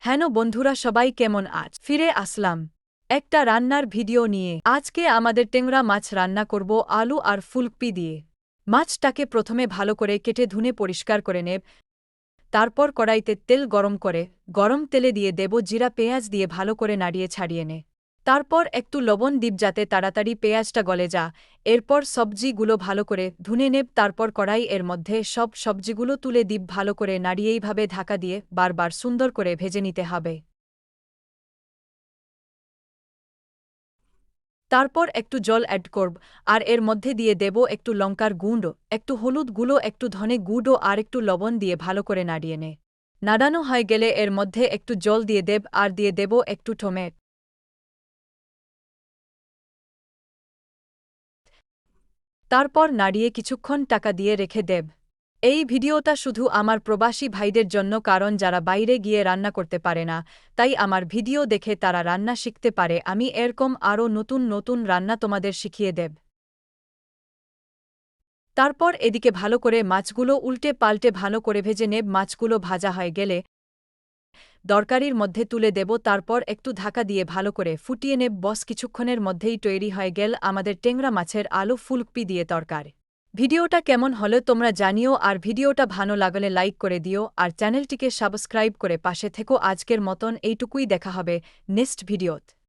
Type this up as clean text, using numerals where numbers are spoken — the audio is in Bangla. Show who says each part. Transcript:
Speaker 1: হ্যালো বন্ধুরা, সবাই কেমন আছ? ফিরে আসলাম একটা রান্নার ভিডিও নিয়ে। আজকে আমাদের টেংরা মাছ রান্না করব আলু আর ফুলকপি দিয়ে। মাছটাকে প্রথমে ভালো করে কেটে ধুয়ে পরিষ্কার করে নেব। তারপর কড়াইতে তেল গরম করে গরম তেলে দিয়ে দেব জিরা, পেঁয়াজ দিয়ে ভালো করে নাড়িয়ে ছাড়িয়ে নে। তারপর একটু লবণ দিব যাতে তাড়াতাড়ি পেঁয়াজটা গলে যা। এরপর সবজিগুলো ভালো করে ধুনে নেব। তারপর কড়াই এর মধ্যে সব সবজিগুলো তুলে দিব, ভালো করে নাড়িয়ে এইভাবে ঢাকা দিয়ে বারবার সুন্দর করে ভেজে নিতে হবে। তারপর একটু জল অ্যাড করব আর এর মধ্যে দিয়ে দেব একটু লঙ্কার গুঁড়ো, একটু হলুদ গুঁড়ো, একটু ধনে গুঁড়ো আর একটু লবণ দিয়ে ভালো করে নাড়িয়ে নে। নাড়ানো হয়ে গেলে এর মধ্যে একটু জল দিয়ে দেব আর দিয়ে দেব একটু টমেটো। তারপর নাড়িয়ে কিছুক্ষণ টাকা দিয়ে রেখে দেব। এই ভিডিওটা শুধু আমার প্রবাসী ভাইদের জন্য, কারণ যারা বাইরে গিয়ে রান্না করতে পারে না, তাই আমার ভিডিও দেখে তারা রান্না শিখতে পারে। আমি এরকম আরও নতুন নতুন রান্না তোমাদের শিখিয়ে দেব। তারপর এদিকে ভালো করে মাছগুলো উল্টে পাল্টে ভালো করে ভেজে নেব। মাছগুলো ভাজা হয়ে গেলে তরকারির মধ্যে তুলে দেব। তারপর একটু ঢাকা দিয়ে ভালো করে ফুটিয়ে নেব। বস কিছুক্ষণের মধ্যেই তৈরি হয়ে গেল আমাদের টেংরা মাছের আলু ফুলকপি দিয়ে তরকারি। ভিডিওটা কেমন হলো তোমরা জানিও, আর ভিডিওটা ভালো লাগলে লাইক করে দিও আর চ্যানেলটিকে সাবস্ক্রাইব করে পাশে থেকো। আজকের মতন এইটুকুই, দেখা হবে নেক্সট ভিডিওত।